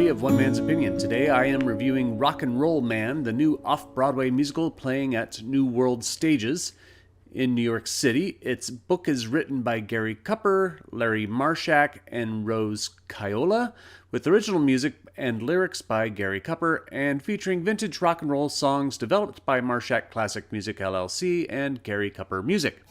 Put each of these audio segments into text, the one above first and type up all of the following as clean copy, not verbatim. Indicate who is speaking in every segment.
Speaker 1: 3 of One Man's Opinion. Today I am reviewing Rock and Roll Man, the new Off-Broadway musical playing at New World Stages in New York City. Its book is written by Gary Kupper, Larry Marshak, and Rose Caiola, with original music and lyrics by Gary Kupper, and featuring vintage rock and roll songs developed by Marshak Classic Music LLC and Gary Kupper Music.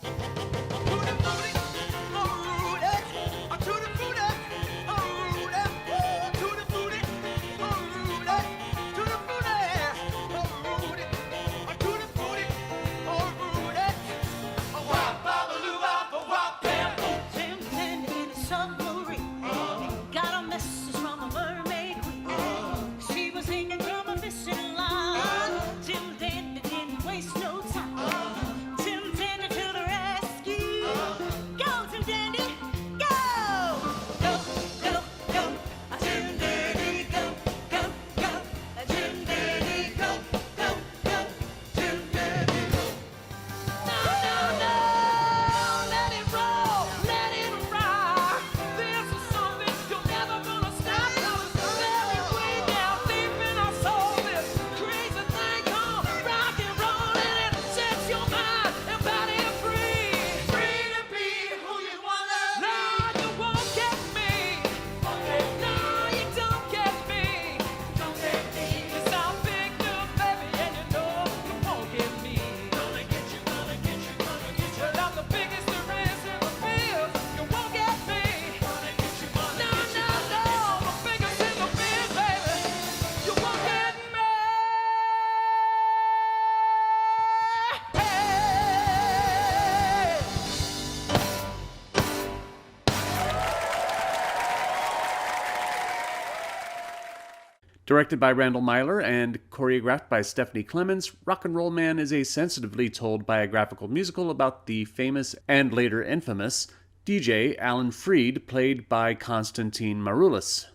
Speaker 1: Directed by Randal Myler and choreographed by Stephanie Klemons, Rock and Roll Man is a sensitively told biographical musical about the famous and later infamous DJ Alan Freed, played by Konstantin Maroulis.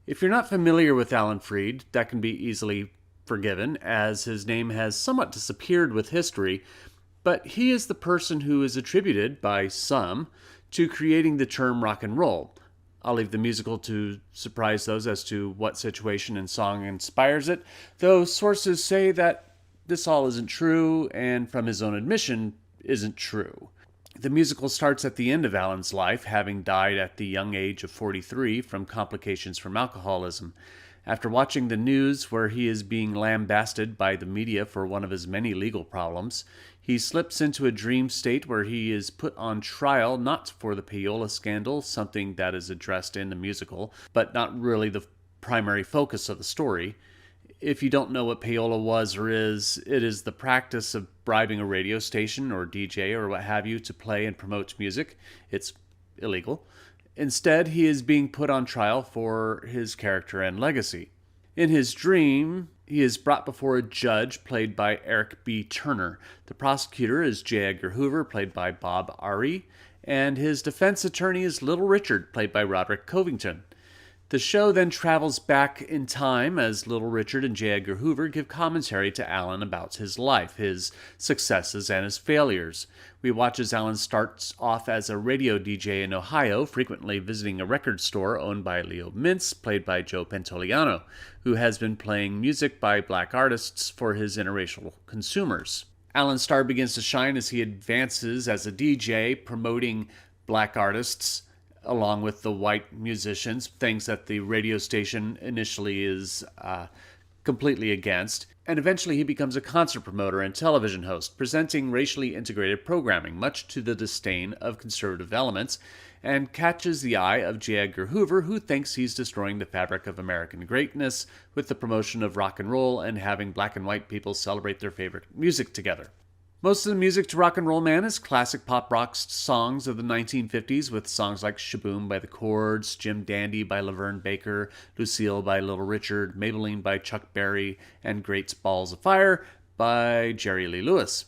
Speaker 1: If you're not familiar with Alan Freed, that can be easily forgiven, as his name has somewhat disappeared with history, but he is the person who is attributed, by some, to creating the term rock and roll. I'll leave the musical to surprise those as to what situation and song inspires it, though sources say that this all isn't true, and from his own admission, isn't true. The musical starts at the end of Alan's life, having died at the young age of 43 from complications from alcoholism. After watching the news where he is being lambasted by the media for one of his many legal problems, he slips into a dream state where he is put on trial not for the Caiola scandal, something that is addressed in the musical, but not really the primary focus of the story. If you don't know what Caiola was or is, it is the practice of bribing a radio station or DJ or what have you to play and promote music. It's illegal. Instead, he is being put on trial for his character and legacy. In his dream, he is brought before a judge played by Eric B. Turner. The prosecutor is J. Edgar Hoover, played by Bob Ari, and his defense attorney is Little Richard, played by Roderick Covington. The show then travels back in time as Little Richard and J. Edgar Hoover give commentary to Alan about his life, his successes, and his failures. We watch as Alan starts off as a radio DJ in Ohio, frequently visiting a record store owned by Leo Mintz, played by Joe Pantoliano, who has been playing music by black artists for his interracial consumers. Alan's star begins to shine as he advances as a DJ, promoting black artists along with the white musicians, things that the radio station initially is completely against. And eventually he becomes a concert promoter and television host, presenting racially integrated programming, much to the disdain of conservative elements, and catches the eye of J. Edgar Hoover, who thinks he's destroying the fabric of American greatness with the promotion of rock and roll and having black and white people celebrate their favorite music together. Most of the music to Rock and Roll Man is classic pop rock songs of the 1950s, with songs like Shaboom by the Chords, Jim Dandy by Laverne Baker, Lucille by Little Richard, Maybelline by Chuck Berry, and Great Balls of Fire by Jerry Lee Lewis.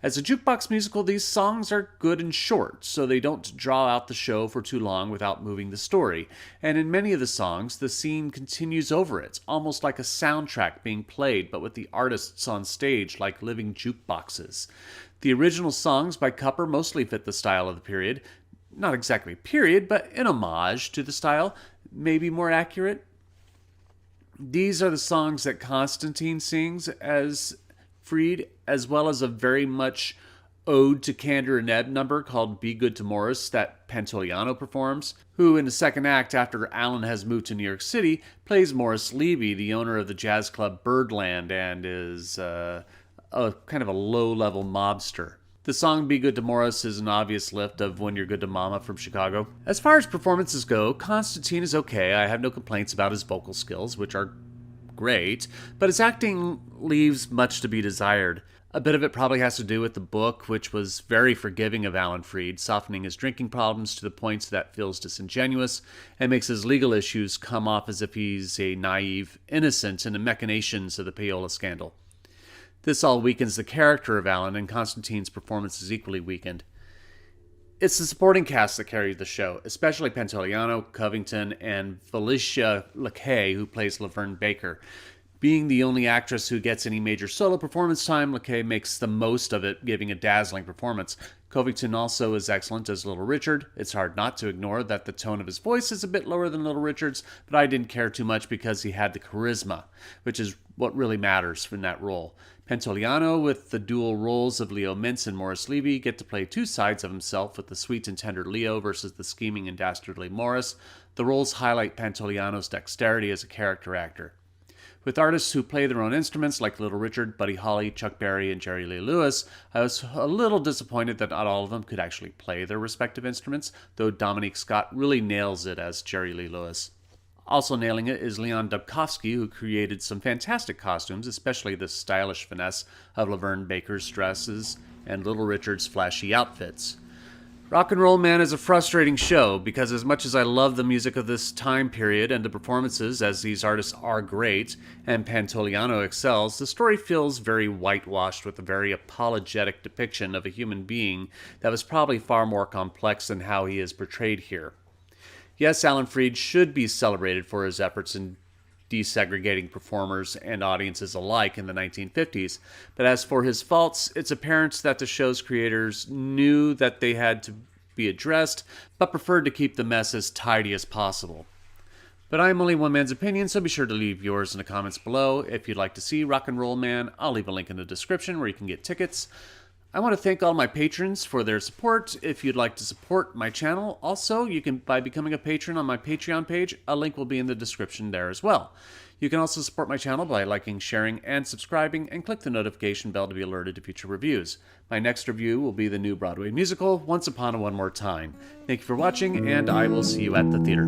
Speaker 1: As a jukebox musical, these songs are good and short, so they don't draw out the show for too long without moving the story. And in many of the songs, the scene continues over it, almost like a soundtrack being played, but with the artists on stage like living jukeboxes. The original songs by Kupper mostly fit the style of the period. Not exactly period, but an homage to the style, maybe more accurate. These are the songs that Constantine sings as Fried, as well as a very much ode to Kander and Ebb number called Be Good to Morris that Pantoliano performs, who in the second act, after Alan has moved to New York City, plays Morris Levy, the owner of the jazz club Birdland, and is a kind of a low-level mobster. The song Be Good to Morris is an obvious lift of When You're Good to Mama from Chicago. As far as performances go, Constantine is okay. I have no complaints about his vocal skills, which are great, but his acting leaves much to be desired. A bit of it probably has to do with the book, which was very forgiving of Alan Fried, softening his drinking problems to the points that feels disingenuous and makes his legal issues come off as if he's a naive innocent in the machinations of the Caiola scandal. This all weakens the character of Alan, and Constantine's performance is equally weakened. It's the supporting cast that carries the show, especially Pantoliano, Covington, and Felicia LaCaye, who plays Laverne Baker. Being the only actress who gets any major solo performance time, LaCaye makes the most of it, giving a dazzling performance. Covington also is excellent as Little Richard. It's hard not to ignore that the tone of his voice is a bit lower than Little Richard's, but I didn't care too much because he had the charisma, which is what really matters in that role. Pantoliano, with the dual roles of Leo Mintz and Morris Levy, get to play two sides of himself, with the sweet and tender Leo versus the scheming and dastardly Morris. The roles highlight Pantoliano's dexterity as a character actor. With artists who play their own instruments like Little Richard, Buddy Holly, Chuck Berry, and Jerry Lee Lewis, I was a little disappointed that not all of them could actually play their respective instruments, though Dominique Scott really nails it as Jerry Lee Lewis. Also nailing it is Leon Dokowski, who created some fantastic costumes, especially the stylish finesse of Laverne Baker's dresses and Little Richard's flashy outfits. Rock and Roll Man is a frustrating show because as much as I love the music of this time period and the performances, as these artists are great and Pantoliano excels, the story feels very whitewashed with a very apologetic depiction of a human being that was probably far more complex than how he is portrayed here. Yes, Alan Fried should be celebrated for his efforts in desegregating performers and audiences alike in the 1950s, but as for his faults, it's apparent that the show's creators knew that they had to be addressed, but preferred to keep the mess as tidy as possible. But I'm only one man's opinion, so be sure to leave yours in the comments below. If you'd like to see Rock and Roll Man, I'll leave a link in the description where you can get tickets. I want to thank all my patrons for their support. If you'd like to support my channel, also, you can by becoming a patron on my Patreon page. A link will be in the description there as well. You can also support my channel by liking, sharing, and subscribing, and click the notification bell to be alerted to future reviews. My next review will be the new Broadway musical, Once Upon a One More Time. Thank you for watching, and I will see you at the theater.